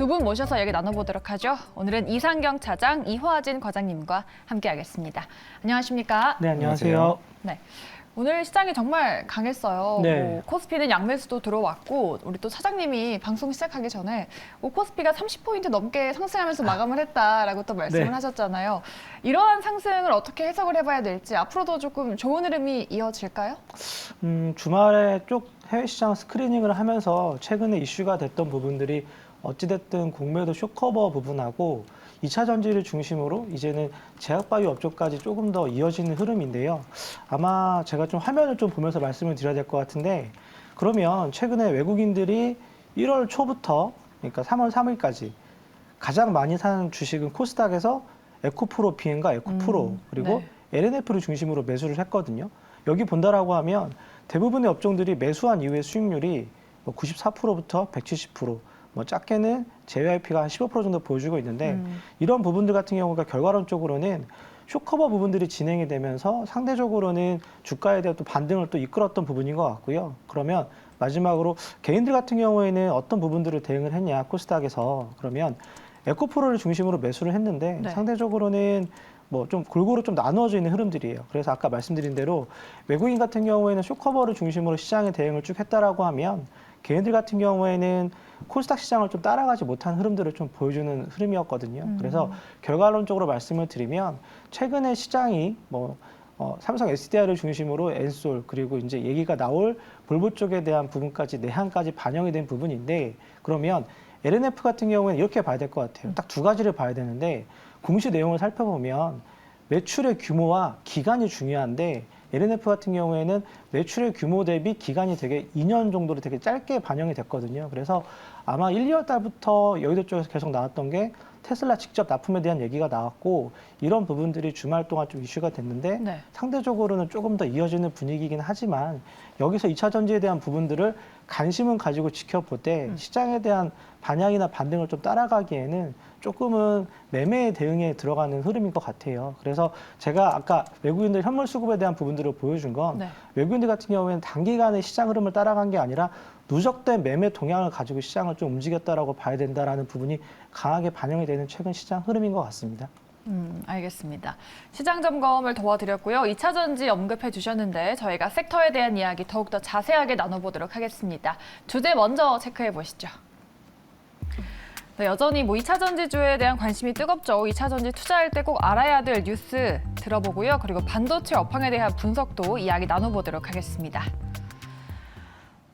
두 분 모셔서 얘기 나눠보도록 하죠. 오늘은 이상경 차장, 이화진 과장님과 함께하겠습니다. 안녕하십니까? 네, 안녕하세요. 네. 오늘 시장이 정말 강했어요. 네. 뭐 코스피는 양매수도 들어왔고 우리 또 차장님이 방송 시작하기 전에 코스피가 30포인트 넘게 상승하면서 마감을 했다라고 또 말씀을 네. 하셨잖아요. 이러한 상승을 어떻게 해석을 해봐야 될지 앞으로도 조금 좋은 흐름이 이어질까요? 주말에 쭉 해외 시장 스크리닝을 하면서 최근에 이슈가 됐던 부분들이 어찌됐든 공매도 쇼커버 부분하고 2차 전지를 중심으로 이제는 제약바이오 업종까지 조금 더 이어지는 흐름인데요. 아마 제가 좀 화면을 좀 보면서 말씀을 드려야 될 것 같은데, 그러면 최근에 외국인들이 1월 초부터 그러니까 3월 3일까지 가장 많이 산 주식은 코스닥에서 에코프로 비행과 에코프로 그리고 네. LNF를 중심으로 매수를 했거든요. 여기 본다라고 하면 대부분의 업종들이 매수한 이후의 수익률이 94%부터 170%, 뭐 작게는 JYP가 한 15% 정도 보여주고 있는데 이런 부분들 같은 경우가 결과론적으로는 쇼커버 부분들이 진행이 되면서 상대적으로는 주가에 대한 또 반등을 또 이끌었던 부분인 것 같고요. 그러면 마지막으로 개인들 같은 경우에는 어떤 부분들을 대응을 했냐, 코스닥에서. 그러면 에코프로를 중심으로 매수를 했는데 네. 상대적으로는 뭐 좀 골고루 좀 나누어져 있는 흐름들이에요. 그래서 아까 말씀드린 대로 외국인 같은 경우에는 쇼커버를 중심으로 시장의 대응을 쭉 했다라고 하면 개인들 같은 경우에는 코스닥 시장을 좀 따라가지 못한 흐름들을 좀 보여주는 흐름이었거든요. 그래서 결과론적으로 말씀을 드리면 최근에 시장이 삼성 SDI를 중심으로 엔솔 그리고 이제 얘기가 나올 볼보 쪽에 대한 부분까지 내한까지 반영이 된 부분인데, 그러면 LNF 같은 경우에는 이렇게 봐야 될 것 같아요. 딱 두 가지를 봐야 되는데, 공시 내용을 살펴보면 매출의 규모와 기간이 중요한데 LNF 같은 경우에는 매출의 규모 대비 기간이 되게 2년 정도로 되게 짧게 반영이 됐거든요. 그래서 아마 1, 2월 달부터 여의도 쪽에서 계속 나왔던 게 테슬라 직접 납품에 대한 얘기가 나왔고, 이런 부분들이 주말 동안 좀 이슈가 됐는데 네. 상대적으로는 조금 더 이어지는 분위기이긴 하지만 여기서 2차 전지에 대한 부분들을 관심은 가지고 지켜보되 시장에 대한 반향이나 반등을 좀 따라가기에는 조금은 매매 대응에 들어가는 흐름인 것 같아요. 그래서 제가 아까 외국인들 현물 수급에 대한 부분들을 보여준 건 네. 외국인들 같은 경우에는 단기간에 시장 흐름을 따라간 게 아니라 누적된 매매 동향을 가지고 시장을 좀 움직였다라고 봐야 된다라는 부분이 강하게 반영이 되는 최근 시장 흐름인 것 같습니다. 알겠습니다. 시장 점검을 도와드렸고요. 2차 전지 언급해 주셨는데 저희가 섹터에 대한 이야기 더욱더 자세하게 나눠보도록 하겠습니다. 주제 먼저 체크해 보시죠. 네, 여전히 2차 전지주에 대한 관심이 뜨겁죠. 2차 전지 투자할 때 꼭 알아야 될 뉴스 들어보고요. 그리고 반도체 업황에 대한 분석도 이야기 나눠보도록 하겠습니다.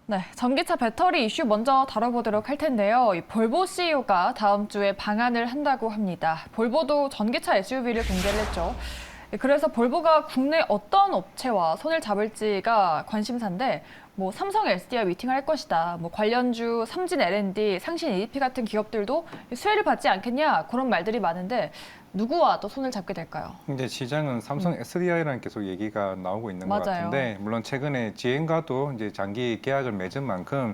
네, 전기차 배터리 이슈 먼저 다뤄보도록 할 텐데요. 이 볼보 CEO가 다음 주에 방한을 한다고 합니다. 볼보도 전기차 SUV를 공개를 했죠. 그래서 볼보가 국내 어떤 업체와 손을 잡을지가 관심사인데, 삼성 SDI 미팅을 할 것이다. 관련주 삼진 L&D, 상신 EDP 같은 기업들도 수혜를 받지 않겠냐, 그런 말들이 많은데 누구와 또 손을 잡게 될까요? 이제 시장은 삼성 SDI라는 계속 얘기가 나오고 있는 것 맞아요. 같은데, 물론 최근에 GM과도 이제 장기 계약을 맺은 만큼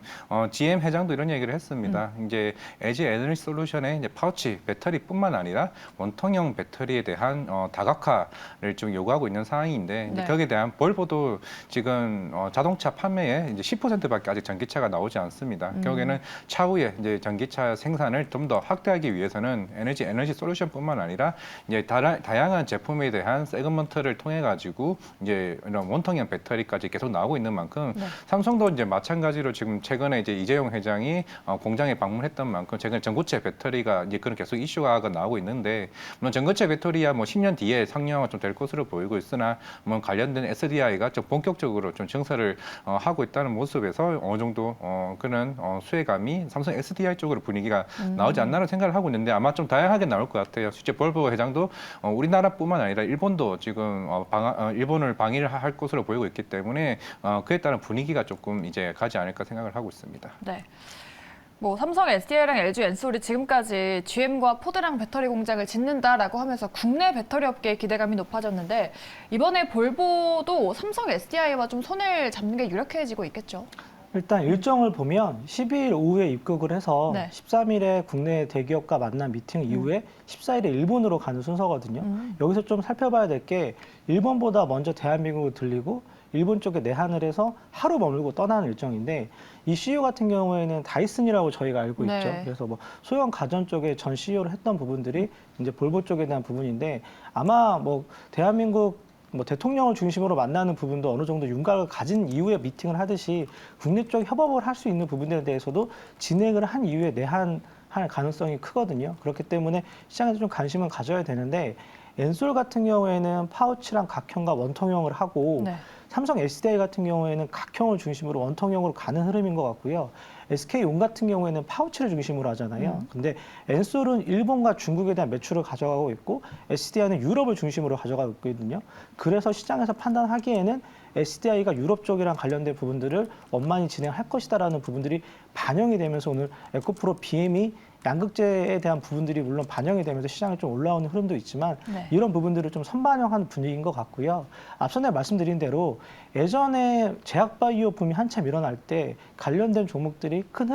GM 회장도 이런 얘기를 했습니다. 이제 LG 에너지 솔루션의 이제 파우치 배터리뿐만 아니라 원통형 배터리에 대한 다각화를 좀 요구하고 있는 상황인데, 이제 네. 거기에 대한 볼보도 지금 자동차 판매에 이제 10%밖에 아직 전기차가 나오지 않습니다. 결국에는 차후에 이제 전기차 생산을 좀 더 확대하기 위해서는 에너지 솔루션뿐만 아니라 이제 다양한 제품에 대한 세그먼트를 통해 가지고 이제 이런 원통형 배터리까지 계속 나오고 있는 만큼 네. 삼성도 이제 마찬가지로 지금 최근에 이제 이재용 회장이 공장에 방문했던 만큼 최근 전고체 배터리가 이제 그런 계속 이슈가 나오고 있는데, 물론 전고체 배터리야 10년 뒤에 상용화가 좀 될 것으로 보이고 있으나 관련된 SDI가 좀 본격적으로 좀 증설을 하고 있다는 모습에서 어느 정도 그런 수혜감이 삼성 SDI 쪽으로 분위기가 나오지 않나라는 생각을 하고 있는데, 아마 좀 다양하게 나올 것 같아요. 실제 볼보 회장도 우리나라뿐만 아니라 일본도 지금 일본을 방위를 할 것으로 보이고 있기 때문에 그에 따른 분위기가 조금 이제 가지 않을까 생각을 하고 있습니다. 네. 삼성 SDI랑 LG 엔솔이 지금까지 GM과 포드랑 배터리 공장을 짓는다라고 하면서 국내 배터리 업계의 기대감이 높아졌는데, 이번에 볼보도 삼성 SDI와 좀 손을 잡는 게 유력해지고 있겠죠? 일단 일정을 보면 12일 오후에 입국을 해서 네. 13일에 국내 대기업과 만난 미팅 이후에 14일에 일본으로 가는 순서거든요. 여기서 좀 살펴봐야 될 게 일본보다 먼저 대한민국을 들리고 일본 쪽에 내한을 해서 하루 머물고 떠나는 일정인데 이 CEO 같은 경우에는 다이슨이라고 저희가 알고 네. 있죠. 그래서 뭐 소형 가전 쪽에 전 CEO를 했던 부분들이 이제 볼보 쪽에 대한 부분인데 아마 뭐 대한민국 뭐 대통령을 중심으로 만나는 부분도 어느 정도 윤곽을 가진 이후에 미팅을 하듯이 국내 쪽 협업을 할 수 있는 부분들에 대해서도 진행을 한 이후에 내한할 가능성이 크거든요. 그렇기 때문에 시장에서 좀 관심을 가져야 되는데 엔솔 같은 경우에는 파우치랑 각형과 원통형을 하고 네. 삼성 SDI 같은 경우에는 각형을 중심으로 원통형으로 가는 흐름인 것 같고요. SK온 같은 경우에는 파우치를 중심으로 하잖아요. 근데 엔솔은 일본과 중국에 대한 매출을 가져가고 있고 SDI는 유럽을 중심으로 가져가고 있거든요. 그래서 시장에서 판단하기에는 SDI가 유럽 쪽이랑 관련된 부분들을 원만히 진행할 것이다라는 부분들이 반영이 되면서 오늘 에코프로 BM이 양극재에 대한 부분들이 물론 반영이 되면서 시장에 좀 올라오는 흐름도 있지만 네. 이런 부분들을 좀 선반영하는 분위기인 것 같고요. 앞서 내가 말씀드린 대로 예전에 제약바이오 붐이 한참 일어날 때 관련된 종목들이 큰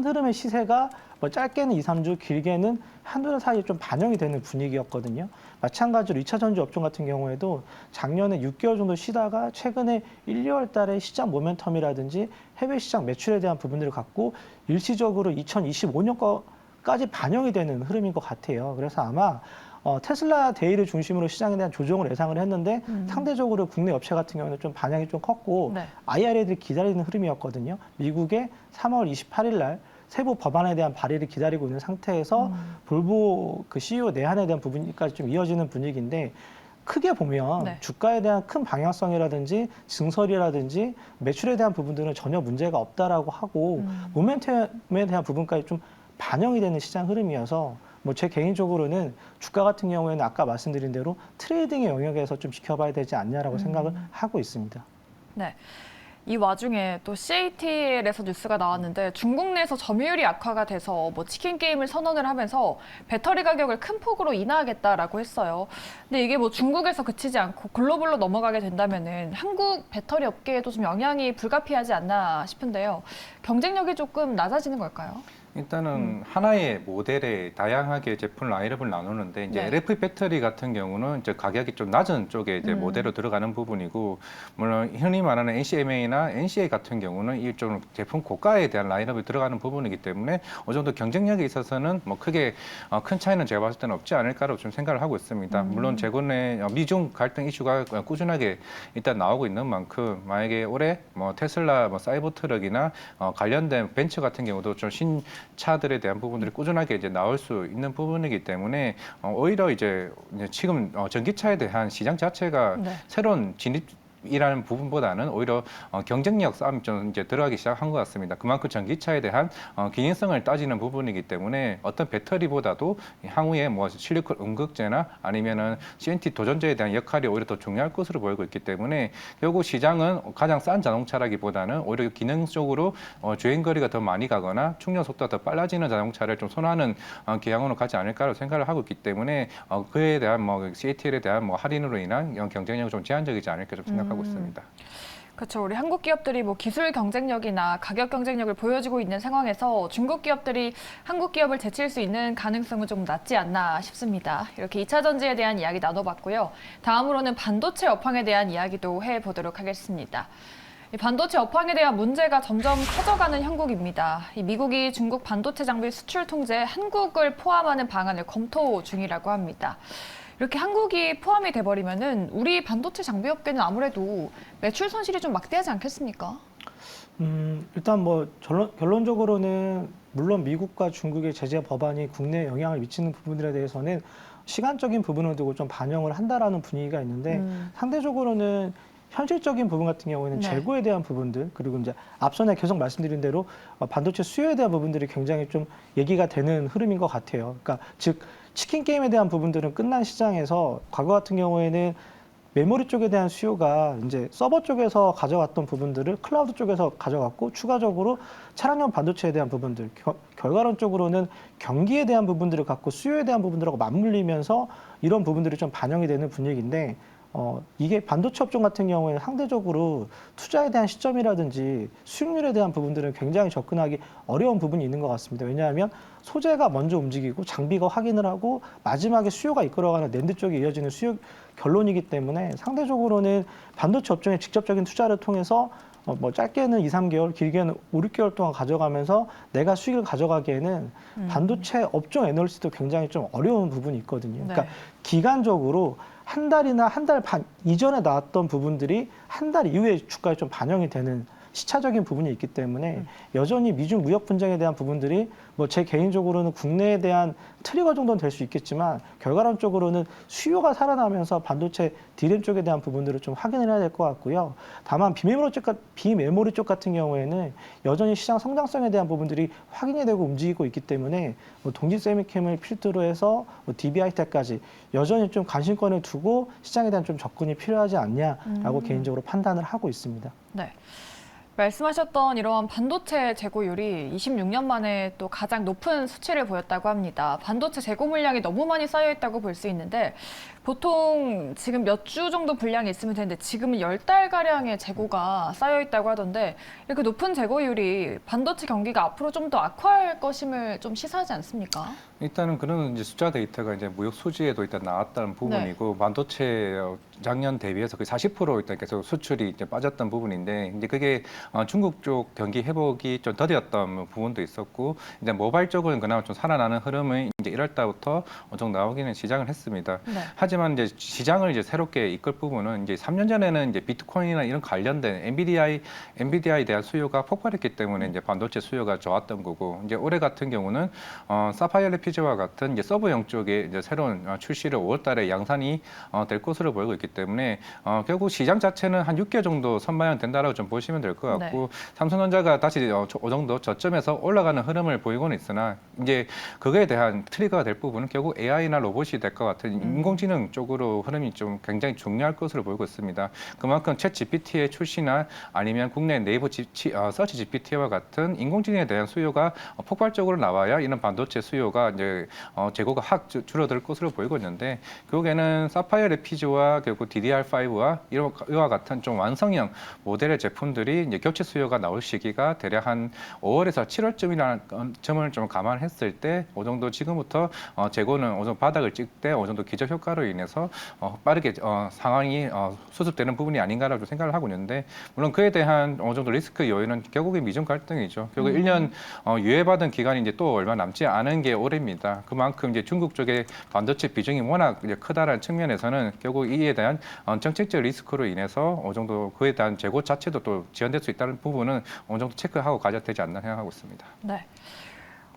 흐름의 시세가 뭐 짧게는 2, 3주, 길게는 한두 달 사이에 좀 반영이 되는 분위기였거든요. 마찬가지로 2차 전지 업종 같은 경우에도 작년에 6개월 정도 쉬다가 최근에 1, 2월 달에 시장 모멘텀이라든지 해외 시장 매출에 대한 부분들을 갖고 일시적으로 2025년까지 반영이 되는 흐름인 것 같아요. 그래서 아마 테슬라 데이를 중심으로 시장에 대한 조정을 예상을 했는데 상대적으로 국내 업체 같은 경우는 좀 반향이 좀 컸고 네. IRA들이 기다리는 흐름이었거든요. 미국의 3월 28일 날 세부 법안에 대한 발의를 기다리고 있는 상태에서 볼보 그 CEO 내한에 대한 부분까지 좀 이어지는 분위기인데 크게 보면 네. 주가에 대한 큰 방향성이라든지 증설이라든지 매출에 대한 부분들은 전혀 문제가 없다라고 하고 모멘텀에 대한 부분까지 좀 반영이 되는 시장 흐름이어서 뭐 제 개인적으로는 주가 같은 경우에는 아까 말씀드린 대로 트레이딩의 영역에서 좀 지켜봐야 되지 않냐라고 생각을 하고 있습니다. 네. 이 와중에 또 CATL에서 뉴스가 나왔는데 중국 내에서 점유율이 악화가 돼서 뭐 치킨 게임을 선언을 하면서 배터리 가격을 큰 폭으로 인하하겠다라고 했어요. 근데 이게 뭐 중국에서 그치지 않고 글로벌로 넘어가게 된다면은 한국 배터리 업계에도 좀 영향이 불가피하지 않나 싶은데요. 경쟁력이 조금 낮아지는 걸까요? 일단은 하나의 모델에 다양하게 제품 라인업을 나누는데 이제 네. LFP 배터리 같은 경우는 이제 가격이 좀 낮은 쪽에 이제 모델로 들어가는 부분이고 물론 흔히 말하는 NCMA나 NCA 같은 경우는 이 좀 제품 고가에 대한 라인업이 들어가는 부분이기 때문에 어느 정도 경쟁력에 있어서는 뭐 크게 큰 차이는 제가 봤을 때는 없지 않을까라고 좀 생각을 하고 있습니다. 물론 최근에 미중 갈등 이슈가 꾸준하게 일단 나오고 있는 만큼 만약에 올해 뭐 테슬라, 뭐 사이버 트럭이나 관련된 벤처 같은 경우도 좀 차들에 대한 부분들이 꾸준하게 이제 나올 수 있는 부분이기 때문에 오히려 이제 지금 전기차에 대한 시장 자체가 네. 새로운 진입이라는 부분보다는 오히려 경쟁력 싸움이 좀 이제 들어가기 시작한 것 같습니다. 그만큼 전기차에 대한 기능성을 따지는 부분이기 때문에 어떤 배터리보다도 향후에 뭐 실리콘 음극재나 아니면은 CNT 도전제에 대한 역할이 오히려 더 중요할 것으로 보이고 있기 때문에 결국 시장은 가장 싼 자동차라기보다는 오히려 기능적으로 주행 거리가 더 많이 가거나 충전 속도가 더 빨라지는 자동차를 좀 선호하는 경향으로 가지 않을까라고 생각을 하고 있기 때문에 그에 대한 뭐 CATL에 대한 뭐 할인으로 인한 경쟁력이 좀 제한적이지 않을까 좀 생각하고 있습니다. 그렇죠. 우리 한국 기업들이 뭐 기술 경쟁력이나 가격 경쟁력을 보여주고 있는 상황에서 중국 기업들이 한국 기업을 제칠 수 있는 가능성은 좀 낮지 않나 싶습니다. 이렇게 2차 전지에 대한 이야기 나눠봤고요. 다음으로는 반도체 업황에 대한 이야기도 해보도록 하겠습니다. 이 반도체 업황에 대한 문제가 점점 커져가는 형국입니다. 이 미국이 중국 반도체 장비 수출 통제에 한국을 포함하는 방안을 검토 중이라고 합니다. 이렇게 한국이 포함이 돼버리면은 우리 반도체 장비 업계는 아무래도 매출 손실이 좀 막대하지 않겠습니까? 일단 뭐 결론적으로는 물론 미국과 중국의 제재 법안이 국내에 영향을 미치는 부분들에 대해서는 시간적인 부분을 두고 좀 반영을 한다라는 분위기가 있는데 상대적으로는 현실적인 부분 같은 경우에는 네. 재고에 대한 부분들 그리고 이제 앞서 내가 계속 말씀드린 대로 반도체 수요에 대한 부분들이 굉장히 좀 얘기가 되는 흐름인 것 같아요. 그러니까 즉 치킨 게임에 대한 부분들은 끝난 시장에서 과거 같은 경우에는 메모리 쪽에 대한 수요가 이제 서버 쪽에서 가져갔던 부분들을 클라우드 쪽에서 가져갔고 추가적으로 차량용 반도체에 대한 부분들 결과론적으로는 경기에 대한 부분들을 갖고 수요에 대한 부분들하고 맞물리면서 이런 부분들이 좀 반영이 되는 분위기인데 이게 반도체 업종 같은 경우에는 상대적으로 투자에 대한 시점이라든지 수익률에 대한 부분들은 굉장히 접근하기 어려운 부분이 있는 것 같습니다. 왜냐하면 소재가 먼저 움직이고 장비가 확인을 하고 마지막에 수요가 이끌어가는 낸드 쪽에 이어지는 수요 결론이기 때문에 상대적으로는 반도체 업종에 직접적인 투자를 통해서 뭐 짧게는 2, 3개월, 길게는 5, 6개월 동안 가져가면서 내가 수익을 가져가기에는 반도체 업종 애널리스트도 굉장히 좀 어려운 부분이 있거든요. 그러니까 네. 기간적으로 한 달이나 한 달 반 이전에 나왔던 부분들이 한 달 이후에 주가에 좀 반영이 되는 시차적인 부분이 있기 때문에 여전히 미중 무역 분쟁에 대한 부분들이 뭐 제 개인적으로는 국내에 대한 트리거 정도는 될 수 있겠지만 결과론적으로는 수요가 살아나면서 반도체 디램 쪽에 대한 부분들을 좀 확인을 해야 될 것 같고요. 다만 비메모리 쪽 같은 경우에는 여전히 시장 성장성에 대한 부분들이 확인이 되고 움직이고 있기 때문에 뭐 동지 세미캠을 필두로 해서 뭐 DB하이텍까지 여전히 좀 관심권을 두고 시장에 대한 좀 접근이 필요하지 않냐라고 개인적으로 판단을 하고 있습니다. 네. 말씀하셨던 이러한 반도체 재고율이 26년 만에 또 가장 높은 수치를 보였다고 합니다. 반도체 재고 물량이 너무 많이 쌓여 있다고 볼 수 있는데 보통 지금 몇 주 정도 분량이 있으면 되는데 지금은 10달가량의 재고가 쌓여 있다고 하던데 이렇게 높은 재고율이 반도체 경기가 앞으로 좀 더 악화할 것임을 좀 시사하지 않습니까? 일단은 그런 이제 숫자 데이터가 이제 무역 수지에도 일단 나왔다는 부분이고 반도체 작년 대비해서 거의 40% 일단 계속 수출이 이제 빠졌던 부분인데 이제 그게 중국 쪽 경기 회복이 좀 더뎠던 부분도 있었고 이제 모바일 쪽은 그나마 좀 살아나는 흐름이 이제 1월 달부터 어느 정도 나오기는 시작을 했습니다. 네. 하지만 이제 시장을 이제 새롭게 이끌 부분은 이제 3년 전에는 이제 비트코인이나 이런 관련된 엔비디아에 대한 수요가 폭발했기 때문에 이제 반도체 수요가 좋았던 거고 이제 올해 같은 경우는 사파이어 레피즈와 같은 이제 서브형 쪽에 이제 새로운 출시를 5월달에 양산이 될 것으로 보이고 있기 때문에 결국 시장 자체는 한 6개월 정도 선반영 된다라고 좀 보시면 될 것 같고 삼성전자가 다시 그 정도 저점에서 올라가는 흐름을 보이고는 있으나 이제 그거에 대한 트리거가 될 부분은 결국 AI나 로봇이 될 것 같은 인공지능 쪽으로 흐름이 좀 굉장히 중요할 것으로 보이고 있습니다. 그만큼 챗 GPT의 출시나 아니면 국내 네이버 서치 GPT와 같은 인공지능에 대한 수요가 폭발적으로 나와야 이런 반도체 수요가 이제 재고가 확 줄어들 것으로 보이고 있는데 결국에는 사파이어 레피즈와 결국 DDR5와 이와 같은 좀 완성형 모델의 제품들이 이제 격치 수요가 나올 시기가 대략 한 5월에서 7월쯤이라는 점을 좀 감안했을 때 어느 정도 지금부터 재고는 어느 정도 바닥을 찍 때 어느 정도 기저 효과로 인해서 빠르게 상황이 수습되는 부분이 아닌가라고 생각을 하고 있는데 물론 그에 대한 어느 정도 리스크 요인은 결국에 미중 갈등이죠. 결국 1년 유예받은 기간이 이제 또 얼마 남지 않은 게 올해입니다. 그만큼 이제 중국 쪽의 반도체 비중이 워낙 이제 크다라는 측면에서는 결국 이에 대한 정책적 리스크로 인해서 어느 정도 그에 대한 재고 자체도 또 지연될 수 있다는 부분은 어느 정도 체크하고 가져야 되지 않나 생각하고 있습니다. 네.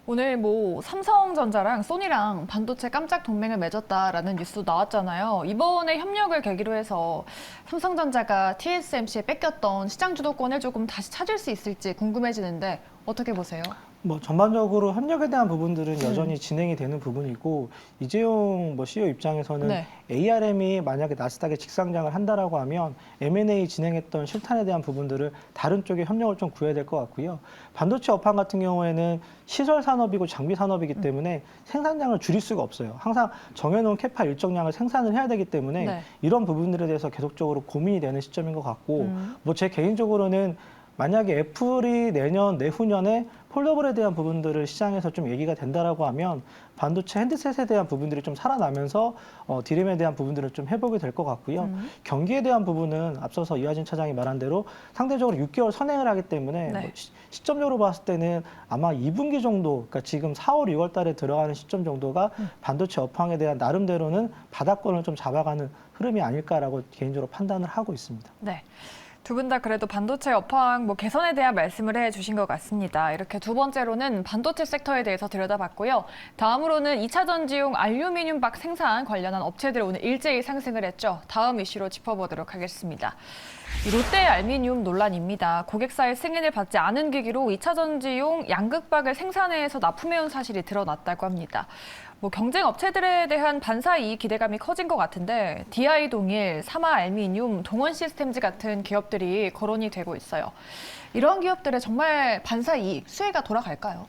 오늘 뭐 삼성전자랑 소니랑 반도체 깜짝 동맹을 맺었다라는 뉴스도 나왔잖아요. 이번에 협력을 계기로 해서 삼성전자가 TSMC에 뺏겼던 시장 주도권을 조금 다시 찾을 수 있을지 궁금해지는데 어떻게 보세요? 뭐 전반적으로 협력에 대한 부분들은 여전히 진행이 되는 부분이고 이재용 뭐 CEO 입장에서는 네. ARM이 만약에 나스닥에 직상장을 한다라고 하면 M&A 진행했던 실탄에 대한 부분들을 다른 쪽에 협력을 좀 구해야 될 것 같고요. 반도체 업황 같은 경우에는 시설 산업이고 장비 산업이기 때문에 생산량을 줄일 수가 없어요. 항상 정해놓은 캐파 일정량을 생산을 해야 되기 때문에 네. 이런 부분들에 대해서 계속적으로 고민이 되는 시점인 것 같고 뭐 제 개인적으로는 만약에 애플이 내년, 내후년에 폴더블에 대한 부분들을 시장에서 좀 얘기가 된다라고 하면 반도체 핸드셋에 대한 부분들이 좀 살아나면서 디램에 대한 부분들은 좀 회복이 될 것 같고요. 경기에 대한 부분은 앞서서 이하진 차장이 말한 대로 상대적으로 6개월 선행을 하기 때문에 네. 뭐 시점적으로 봤을 때는 아마 2분기 정도, 그러니까 지금 4월, 6월 달에 들어가는 시점 정도가 반도체 업황에 대한 나름대로는 바닥권을 좀 잡아가는 흐름이 아닐까라고 개인적으로 판단을 하고 있습니다. 네. 두 분 다 그래도 반도체 업황 뭐 개선에 대한 말씀을 해주신 것 같습니다. 이렇게 두 번째로는 반도체 섹터에 대해서 들여다봤고요. 다음으로는 2차 전지용 알루미늄 박 생산 관련한 업체들 오늘 일제히 상승을 했죠. 다음 이슈로 짚어보도록 하겠습니다. 롯데 알루미늄 논란입니다. 고객사의 승인을 받지 않은 계기로 2차 전지용 양극박을 생산해서 납품해온 사실이 드러났다고 합니다. 뭐 경쟁 업체들에 대한 반사 이익 기대감이 커진 것 같은데 DI 동일, 사마 알루미늄, 동원 시스템즈 같은 기업들이 거론이 되고 있어요. 이런 기업들의 정말 반사 이익, 수혜가 돌아갈까요?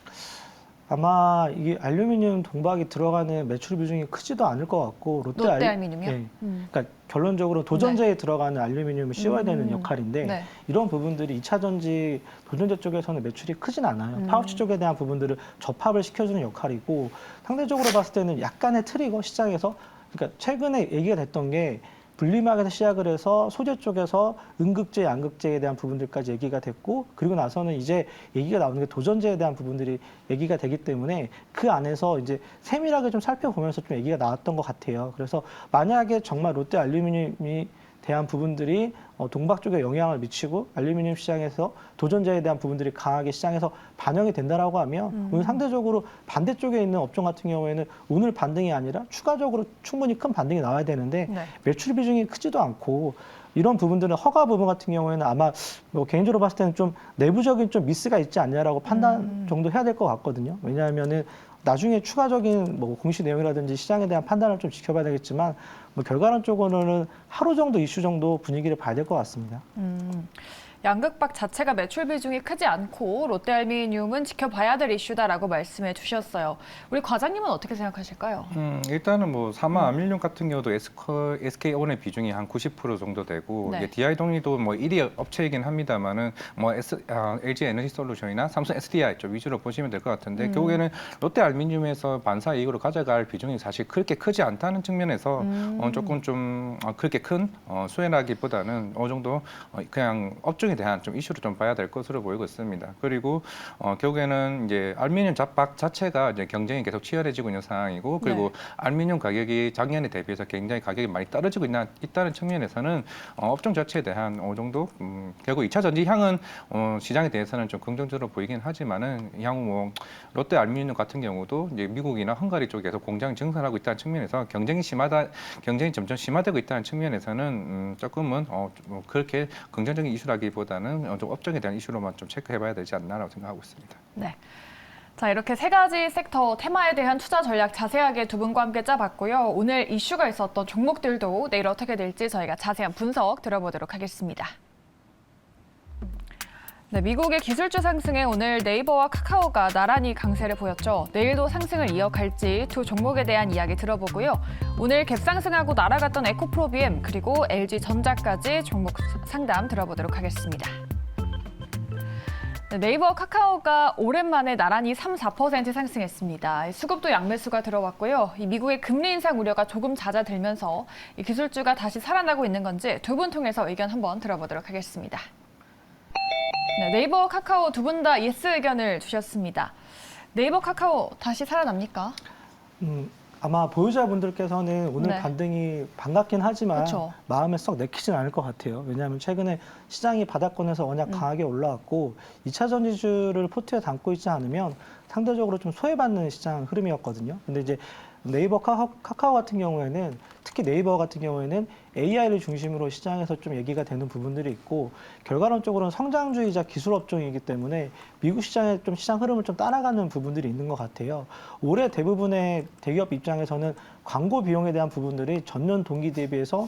아마 이게 알루미늄 동박이 들어가는 매출 비중이 크지도 않을 것 같고 롯데 알루미늄이요? 예. 그러니까 결론적으로 도전제에 들어가는 알루미늄을 씌워야 되는 역할인데 네. 이런 부분들이 2차 전지 도전제 쪽에서는 매출이 크진 않아요. 파우치 쪽에 대한 부분들을 접합을 시켜주는 역할이고 상대적으로 봤을 때는 약간의 트리거 시장에서 그러니까 최근에 얘기가 됐던 게 분리막에서 시작을 해서 소재 쪽에서 음극재, 양극재에 대한 부분들까지 얘기가 됐고 그리고 나서는 이제 얘기가 나오는 게 도전제에 대한 부분들이 얘기가 되기 때문에 그 안에서 이제 세밀하게 좀 살펴보면서 좀 얘기가 나왔던 것 같아요. 그래서 만약에 정말 롯데 알루미늄이 대한 부분들이 동박 쪽에 영향을 미치고 알루미늄 시장에서 도전제에 대한 부분들이 강하게 시장에서 반영이 된다라고 하면 오늘 상대적으로 반대쪽에 있는 업종 같은 경우에는 오늘 반등이 아니라 추가적으로 충분히 큰 반등이 나와야 되는데 네. 매출 비중이 크지도 않고 이런 부분들은 허가 부분 같은 경우에는 아마 뭐 개인적으로 봤을 때는 좀 내부적인 좀 미스가 있지 않냐라고 판단 정도 해야 될 것 같거든요. 왜냐하면은 나중에 추가적인 뭐 공시 내용이라든지 시장에 대한 판단을 좀 지켜봐야 되겠지만 뭐 결과론적으로는 하루 정도 이슈 정도 분위기를 봐야 될 것 같습니다. 양극박 자체가 매출 비중이 크지 않고 롯데 알루미늄은 지켜봐야 될 이슈다라고 말씀해 주셨어요. 우리 과장님은 어떻게 생각하실까요? 일단은 뭐 사마 아밀륨 같은 경우도 SK온의 비중이 한 90% 정도 되고 네. 이게 DI동리도 뭐 1위 업체이긴 합니다만은 뭐 LG 에너지 솔루션이나 삼성 SDI 쪽 위주로 보시면 될 것 같은데 결국에는 롯데 알루미늄에서 반사 이익으로 가져갈 비중이 사실 그렇게 크지 않다는 측면에서 조금 좀 그렇게 큰 수혜라기보다는 어느 정도 그냥 업종에 대한 좀 이슈를 좀 봐야 될 것으로 보이고 있습니다. 그리고 결국에는 이제 알루미늄 잡박 자체가 이제 경쟁이 계속 치열해지고 있는 상황이고 그리고 네. 알루미늄 가격이 작년에 대비해서 굉장히 가격이 많이 떨어지고 있다는 측면에서는 업종 자체에 대한 어느 정도 결국 2차 전지 향은 시장에 대해서는 좀 긍정적으로 보이긴 하지만은 향후 뭐 롯데 알루미늄 같은 경우도 이제 미국이나 헝가리 쪽에서 공장 증설하고 있다는 측면에서 경쟁이 점점 심화되고 있다는 측면에서는 조금은 뭐 그렇게 긍정적인 이슈라기보다는 좀 업종에 대한 이슈로만 좀 체크해봐야 되지 않나라고 생각하고 있습니다. 네. 자, 이렇게 세 가지 섹터 테마에 대한 투자 전략 자세하게 두 분과 함께 짜봤고요. 오늘 이슈가 있었던 종목들도 내일 어떻게 될지 저희가 자세한 분석 들어보도록 하겠습니다. 네, 미국의 기술주 상승에 오늘 네이버와 카카오가 나란히 강세를 보였죠. 내일도 상승을 이어갈지 두 종목에 대한 이야기 들어보고요. 오늘 갭상승하고 날아갔던 에코프로비엠 그리고 LG전자까지 종목 상담 들어보도록 하겠습니다. 네, 네이버와 카카오가 오랜만에 나란히 3, 4% 상승했습니다. 수급도 양매수가 들어왔고요. 이 미국의 금리 인상 우려가 조금 잦아들면서 이 기술주가 다시 살아나고 있는 건지 두 분 통해서 의견 한번 들어보도록 하겠습니다. 네, 네이버, 카카오 두 분 다 예스 의견을 주셨습니다. 네이버, 카카오 다시 살아납니까? 아마 보유자분들께서는 오늘 네. 반등이 반갑긴 하지만 그쵸. 마음에 썩 내키진 않을 것 같아요. 왜냐하면 최근에 시장이 바닥권에서 워낙 강하게 올라왔고 2차 전지주를 포트에 담고 있지 않으면 상대적으로 좀 소외받는 시장 흐름이었거든요. 근데 이제 네이버, 카카오 같은 경우에는 특히 네이버 같은 경우에는 AI를 중심으로 시장에서 좀 얘기가 되는 부분들이 있고 결과론적으로는 성장주의자 기술 업종이기 때문에 미국 시장의 좀 시장 흐름을 좀 따라가는 부분들이 있는 것 같아요. 올해 대부분의 대기업 입장에서는 광고 비용에 대한 부분들이 전년 동기 대비해서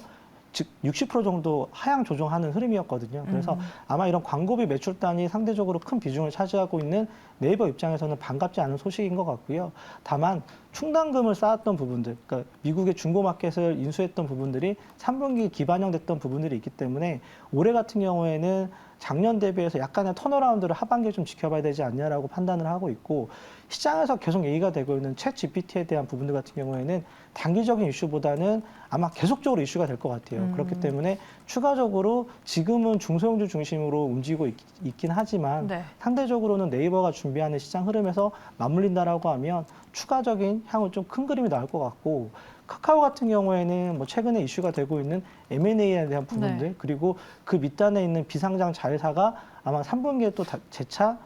즉 60% 정도 하향 조정하는 흐름이었거든요. 그래서 아마 이런 광고비 매출단이 상대적으로 큰 비중을 차지하고 있는 네이버 입장에서는 반갑지 않은 소식인 것 같고요. 다만 충당금을 쌓았던 부분들, 그러니까 미국의 중고마켓을 인수했던 부분들이 3분기 기반영됐던 부분들이 있기 때문에 올해 같은 경우에는 작년 대비해서 약간의 턴어라운드를 하반기에 좀 지켜봐야 되지 않냐라고 판단을 하고 있고 시장에서 계속 얘기가 되고 있는 챗 GPT에 대한 부분들 같은 경우에는 단기적인 이슈보다는 아마 계속적으로 이슈가 될 것 같아요. 그렇기 때문에 추가적으로 지금은 중소형주 중심으로 움직이고 있긴 하지만 네. 상대적으로는 네이버가 준비하는 시장 흐름에서 맞물린다라고 하면 추가적인 향후 좀 큰 그림이 나올 것 같고 카카오 같은 경우에는 뭐 최근에 이슈가 되고 있는 M&A에 대한 부분들 네. 그리고 그 밑단에 있는 비상장 자회사가 아마 3분기에 또 재차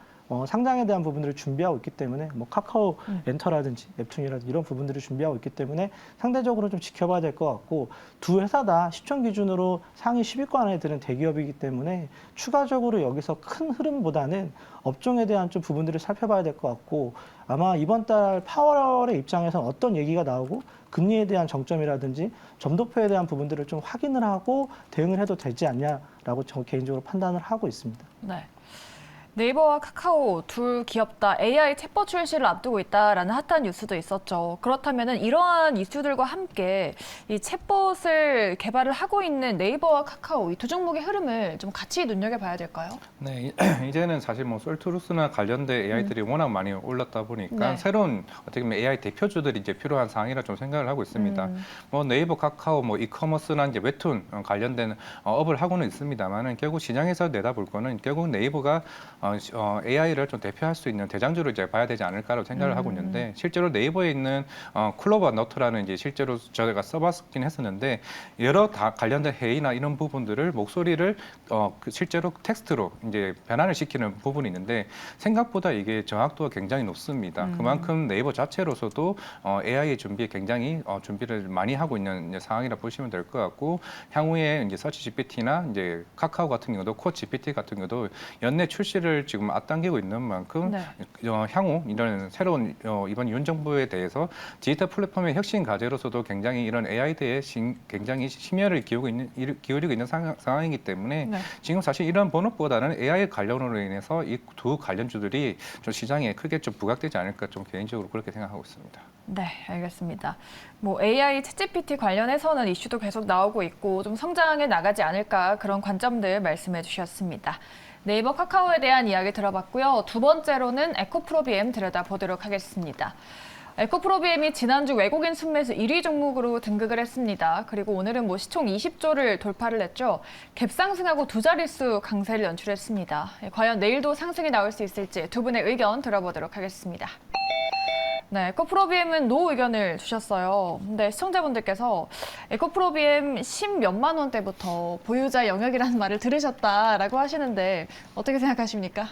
상장에 대한 부분들을 준비하고 있기 때문에 뭐 카카오 엔터라든지 nep툰이라든지 이런 부분들을 준비하고 있기 때문에 상대적으로 좀 지켜봐야 될 것 같고 두 회사 다 시총 기준으로 상위 10위권 안에 드는 대기업이기 때문에 추가적으로 여기서 큰 흐름보다는 업종에 대한 좀 부분들을 살펴봐야 될 것 같고 아마 이번 달 파월의 입장에서는 어떤 얘기가 나오고 금리에 대한 정점이라든지 점도표에 대한 부분들을 좀 확인을 하고 대응을 해도 되지 않냐라고 저 개인적으로 판단을 하고 있습니다. 네. 네이버와 카카오 둘 기업 다 AI 챗봇 출시를 앞두고 있다라는 핫한 뉴스도 있었죠. 그렇다면 이러한 이슈들과 함께 이 챗봇을 개발을 하고 있는 네이버와 카카오 이 두 종목의 흐름을 좀 같이 눈여겨봐야 될까요? 네, 이제는 사실 뭐 솔트루스나 관련된 AI들이 워낙 많이 올랐다 보니까 네. 새로운 어떻게 보면 AI 대표주들이 이제 필요한 상황이라 좀 생각을 하고 있습니다. 뭐 네이버, 카카오, 뭐 이커머스나 이제 웹툰 관련된 업을 하고는 있습니다만은 결국 시장에서 내다볼 거는 결국 네이버가 AI를 좀 대표할 수 있는 대장주로 이제 봐야 되지 않을까라고 생각을 하고 있는데 실제로 네이버에 있는 클로버 너트라는 이제 실제로 저희가 써봤긴 했었는데 여러 다 관련된 회의나 이런 부분들을 목소리를 실제로 텍스트로 이제 변환을 시키는 부분이 있는데 생각보다 이게 정확도가 굉장히 높습니다. 그만큼 네이버 자체로서도 AI 준비에 굉장히 준비를 많이 하고 있는 이제 상황이라 보시면 될 것 같고 향후에 이제 서치 GPT나 이제 카카오 같은 경우도 코 GPT 같은 경우도 연내 출시를 지금 앞당기고 있는 만큼 네. 향후 이런 새로운 이번 윤 정부에 대해서 디지털 플랫폼의 혁신 과제로서도 굉장히 이런 AI 대에 굉장히 심혈을 기울이고 있는 상황이기 때문에 네. 지금 사실 이런 본업보다는 AI 관련으로 인해서 이 두 관련주들이 좀 시장에 크게 좀 부각되지 않을까 좀 개인적으로 그렇게 생각하고 있습니다. 네, 알겠습니다. 뭐 AI 챗GPT 관련해서는 이슈도 계속 나오고 있고 좀 성장해 나가지 않을까 그런 관점들 말씀해 주셨습니다. 네이버 카카오에 대한 이야기 들어봤고요. 두 번째로는 에코프로비엠 들여다보도록 하겠습니다. 에코프로비엠이 지난주 외국인 순매수 1위 종목으로 등극을 했습니다. 그리고 오늘은 뭐 시총 20조를 돌파를 했죠. 갭상승하고 두 자릿수 강세를 연출했습니다. 과연 내일도 상승이 나올 수 있을지 두 분의 의견 들어보도록 하겠습니다. 네, 에코프로비엠은 노 의견을 주셨어요. 근데 시청자분들께서 에코프로비엠 10몇만 원대부터 보유자 영역이라는 말을 들으셨다라고 하시는데 어떻게 생각하십니까?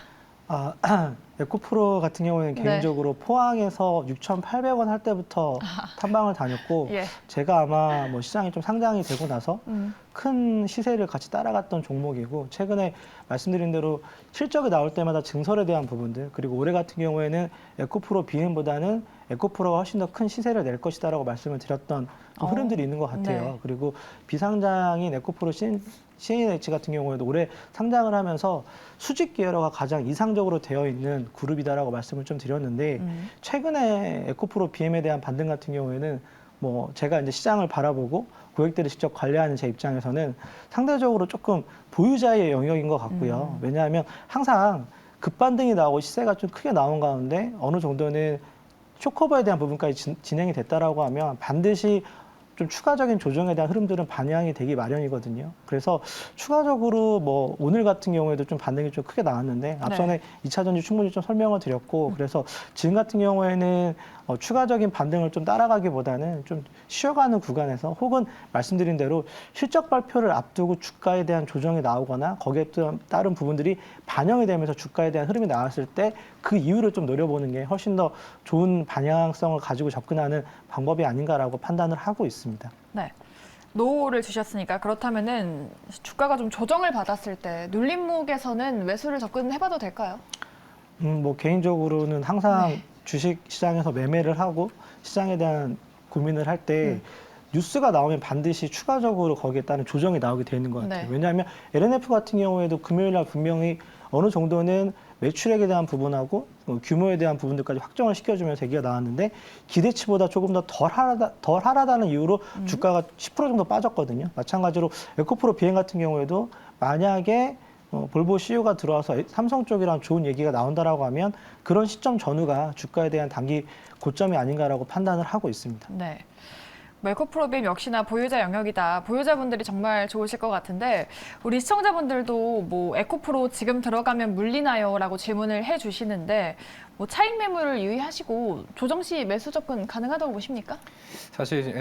에코프로 같은 경우에는 네. 개인적으로 포항에서 6,800원 할 때부터 탐방을 다녔고 예. 제가 아마 뭐 시장이 좀 상장이 되고 나서 큰 시세를 같이 따라갔던 종목이고 최근에 말씀드린 대로 실적이 나올 때마다 증설에 대한 부분들 그리고 올해 같은 경우에는 에코프로 BM보다는 에코프로가 훨씬 더 큰 시세를 낼 것이다라고 말씀을 드렸던 좀 흐름들이 있는 것 같아요. 네. 그리고 비상장인 에코프로 CNH 같은 경우에도 올해 상장을 하면서 수직 계열화가 가장 이상적으로 되어 있는 그룹이다라고 말씀을 좀 드렸는데 최근에 에코프로 BM에 대한 반등 같은 경우에는 뭐 제가 이제 시장을 바라보고 고객들을 직접 관리하는 제 입장에서는 상대적으로 조금 보유자의 영역인 것 같고요. 왜냐하면 항상 급반등이 나오고 시세가 좀 크게 나온 가운데 어느 정도는 쇼커버에 대한 부분까지 진행이 됐다라고 하면 반드시 좀 추가적인 조정에 대한 흐름들은 반영이 되기 마련이거든요. 그래서 추가적으로 뭐 오늘 같은 경우에도 좀 반등이 좀 크게 나왔는데 앞선에 2차 전지 충분히 좀 설명을 드렸고 그래서 지금 같은 경우에는 추가적인 반등을 좀 따라가기보다는 좀 쉬어가는 구간에서 혹은 말씀드린 대로 실적 발표를 앞두고 주가에 대한 조정이 나오거나 거기에 따른 부분들이 반영이 되면서 주가에 대한 흐름이 나왔을 때 그 이유를 좀 노려보는 게 훨씬 더 좋은 방향성을 가지고 접근하는 방법이 아닌가라고 판단을 하고 있습니다. 네. 노를 주셨으니까 그렇다면은 주가가 좀 조정을 받았을 때 눌림목에서는 매수를 접근해봐도 될까요? 뭐 개인적으로는 항상 네. 주식 시장에서 매매를 하고 시장에 대한 고민을 할 때 뉴스가 나오면 반드시 추가적으로 거기에 따른 조정이 나오게 되는 것 같아요. 네. 왜냐하면 LNF 같은 경우에도 금요일 날 분명히 어느 정도는 매출액에 대한 부분하고 규모에 대한 부분들까지 확정을 시켜주면서 얘기가 나왔는데 기대치보다 조금 더 덜 하라다는 이유로 주가가 10% 정도 빠졌거든요. 마찬가지로 에코프로 비행 같은 경우에도 만약에 볼보 CEO가 들어와서 삼성 쪽이랑 좋은 얘기가 나온다라고 하면 그런 시점 전후가 주가에 대한 단기 고점이 아닌가라고 판단을 하고 있습니다. 네. 에코프로비엠 역시나 보유자 영역이다. 보유자분들이 정말 좋으실 것 같은데 우리 시청자분들도 뭐 에코프로 지금 들어가면 물리나요? 라고 질문을 해주시는데 뭐 차익 매물을 유의하시고 조정 시 매수 접근 가능하다고 보십니까? 사실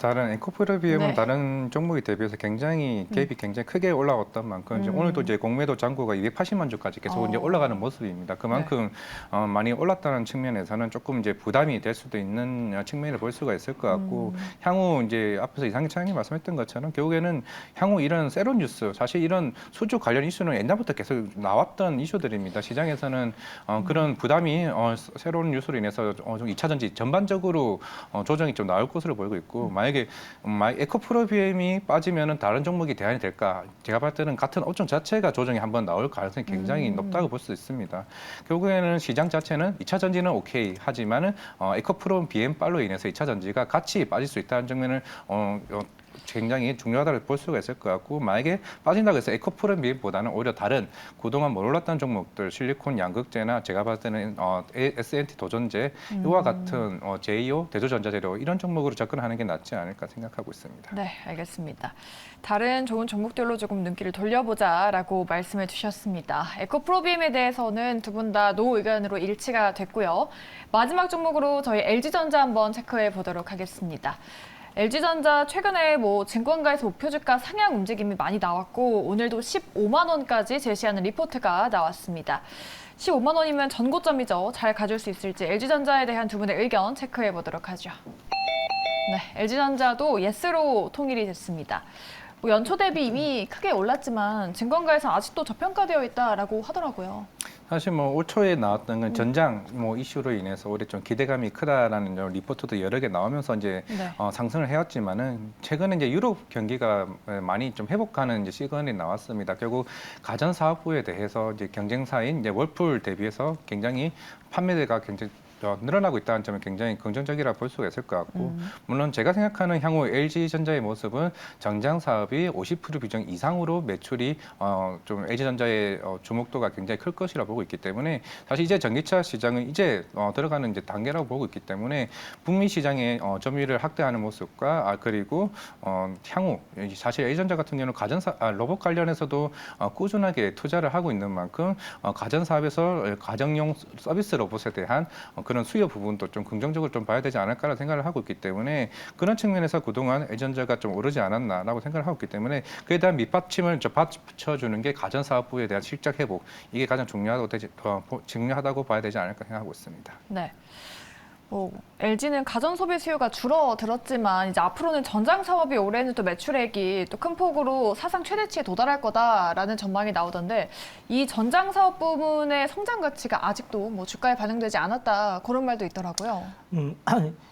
다른 에코프로비엠은 네. 다른 종목에 대비해서 굉장히 갭이 굉장히 크게 올라왔던 만큼 이제 오늘도 이제 공매도 잔고가 280만 주까지 계속 이제 올라가는 모습입니다. 그만큼 많이 올랐다는 측면에서는 조금 이제 부담이 될 수도 있는 측면을 볼 수가 있을 것 같고 향후 이제 앞에서 이상희 차장님 말씀했던 것처럼 결국에는 향후 이런 새로운 뉴스 사실 이런 수주 관련 이슈는 옛날부터 계속 나왔던 이슈들입니다. 시장에서는 그런 부담이 바람이 새로운 뉴스로 인해서 좀 2차 전지 전반적으로 조정이 좀 나올 것으로 보이고 있고 만약에 에코프로비엠이 빠지면은 다른 종목이 대안이 될까? 제가 봤을 때는 같은 업종 자체가 조정이 한번 나올 가능성이 굉장히 높다고 볼 수 있습니다. 결국에는 시장 자체는 2차 전지는 오케이 하지만은 에코프로비엠빨로 인해서 2차 전지가 같이 빠질 수 있다는 측면을 굉장히 중요하다고 볼 수가 있을 것 같고 만약에 빠진다고 해서 에코프로비엠보다는 오히려 다른 그동안 못 올랐던 종목들 실리콘 양극재나 제가 봤을 때는 S&T 도전재 이와 같은 제이오 대조전자재료 이런 종목으로 접근하는 게 낫지 않을까 생각하고 있습니다. 네, 알겠습니다. 다른 좋은 종목들로 조금 눈길을 돌려보자라고 말씀해 주셨습니다. 에코프로비엠에 대해서는 두 분 다 노 의견으로 일치가 됐고요. 마지막 종목으로 저희 LG전자 한번 체크해 보도록 하겠습니다. LG전자 최근에 증권가에서 목표주가 상향 움직임이 많이 나왔고 오늘도 15만 원까지 제시하는 리포트가 나왔습니다. 15만 원이면 전고점이죠. 잘 가줄 수 있을지 LG전자에 대한 두 분의 의견 체크해 보도록 하죠. 네, LG전자도 예스로 통일이 됐습니다. 연초 대비 이미 크게 올랐지만 증권가에서 아직도 저평가되어 있다라고 하더라고요. 사실 올 초에 나왔던 건 전장 이슈로 인해서 올해 좀 기대감이 크다라는 리포트도 여러 개 나오면서 이제 네. 상승을 해왔지만은 최근에 이제 유럽 경기가 많이 좀 회복하는 이제 시그널이 나왔습니다. 결국 가전 사업부에 대해서 이제 경쟁사인 이제 월풀 대비해서 굉장히 판매대가 굉장히 늘어나고 있다는 점은 굉장히 긍정적이라 볼 수가 있을 것 같고 물론 제가 생각하는 향후 LG전자의 모습은 정장 사업이 50% 비중 이상으로 매출이 좀 LG전자의 주목도가 굉장히 클 것이라 보고 있기 때문에 사실 이제 전기차 시장은 이제 들어가는 이제 단계라고 보고 있기 때문에 북미 시장의 점유율을 확대하는 모습과 그리고 향후 사실 LG전자 같은 경우는 로봇 관련해서도 꾸준하게 투자를 하고 있는 만큼 가전 사업에서 가정용 서비스 로봇에 대한 그런 수요 부분도 좀 긍정적으로 좀 봐야 되지 않을까라는 생각을 하고 있기 때문에 그런 측면에서 그동안 LG전자가 좀 오르지 않았나라고 생각을 하고 있기 때문에 그에 대한 밑받침을 받쳐주는 게 가전사업부에 대한 실적 회복 이게 가장 중요하다고 봐야 되지 않을까 생각하고 있습니다. 네. LG는 가전 소비 수요가 줄어들었지만 이제 앞으로는 전장 사업이 올해는 또 매출액이 또 큰 폭으로 사상 최대치에 도달할 거다라는 전망이 나오던데 이 전장 사업 부문의 성장 가치가 아직도 주가에 반영되지 않았다 그런 말도 있더라고요.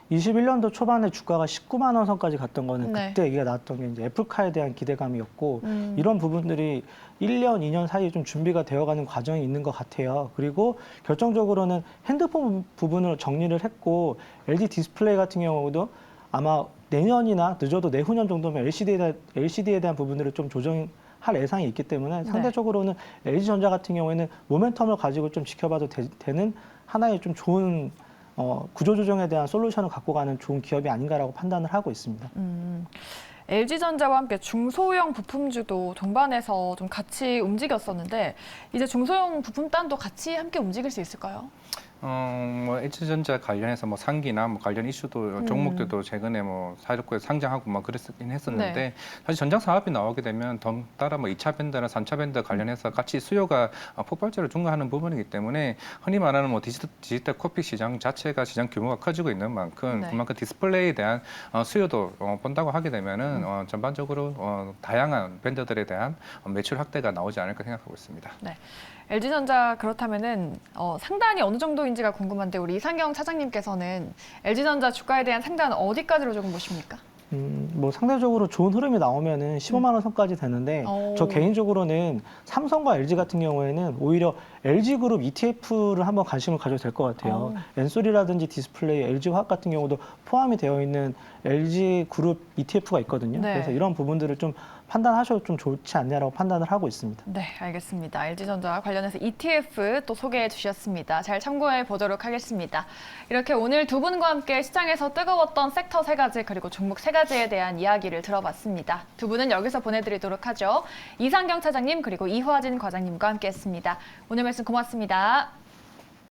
21년도 초반에 주가가 19만 원 선까지 갔던 거는 네. 그때 얘기가 나왔던 게 이제 애플카에 대한 기대감이었고 이런 부분들이 1년, 2년 사이에 좀 준비가 되어가는 과정이 있는 것 같아요. 그리고 결정적으로는 핸드폰 부분을 정리를 했고 LG 디스플레이 같은 경우도 아마 내년이나 늦어도 내후년 정도면 LCD에 대한 부분들을 좀 조정할 예상이 있기 때문에 상대적으로는 LG전자 같은 경우에는 모멘텀을 가지고 좀 지켜봐도 되는 하나의 좀 좋은 구조조정에 대한 솔루션을 갖고 가는 좋은 기업이 아닌가라고 판단을 하고 있습니다. LG전자와 함께 중소형 부품주도 동반해서 좀 같이 움직였었는데 이제 중소형 부품단도 같이 함께 움직일 수 있을까요? LG전자 관련해서 상기나 관련 이슈도 종목들도 최근에 사회적구에 상장하고 그랬긴 했었는데 네. 사실 전장 사업이 나오게 되면 덩따라 2차 밴드나 3차 밴드 관련해서 같이 수요가 폭발적으로 증가하는 부분이기 때문에 흔히 말하는 디지털 코피 시장 자체가 시장 규모가 커지고 있는 만큼 네. 그만큼 디스플레이에 대한 수요도 본다고 하게 되면은 전반적으로 다양한 밴드들에 대한 매출 확대가 나오지 않을까 생각하고 있습니다. 네. LG전자 그렇다면은 상단이 어느 정도인지가 궁금한데 우리 이상경 차장님께서는 LG전자 주가에 대한 상단 어디까지로 조금 보십니까? 상대적으로 좋은 흐름이 나오면은 15만 원 선까지 되는데 저 개인적으로는 삼성과 LG 같은 경우에는 오히려 LG그룹 ETF를 한번 관심을 가져도 될 것 같아요. 엔솔이라든지 디스플레이, LG화학 같은 경우도 포함이 되어 있는 LG그룹 ETF가 있거든요. 네. 그래서 이런 부분들을 좀 판단하셔도 좀 좋지 않냐라고 판단을 하고 있습니다. 네, 알겠습니다. LG전자 관련해서 ETF 또 소개해 주셨습니다. 잘 참고해 보도록 하겠습니다. 이렇게 오늘 두 분과 함께 시장에서 뜨거웠던 섹터 3가지 그리고 종목 3가지에 대한 이야기를 들어봤습니다. 두 분은 여기서 보내드리도록 하죠. 이상경 차장님 그리고 이화진 과장님과 함께했습니다. 오늘 말씀 고맙습니다.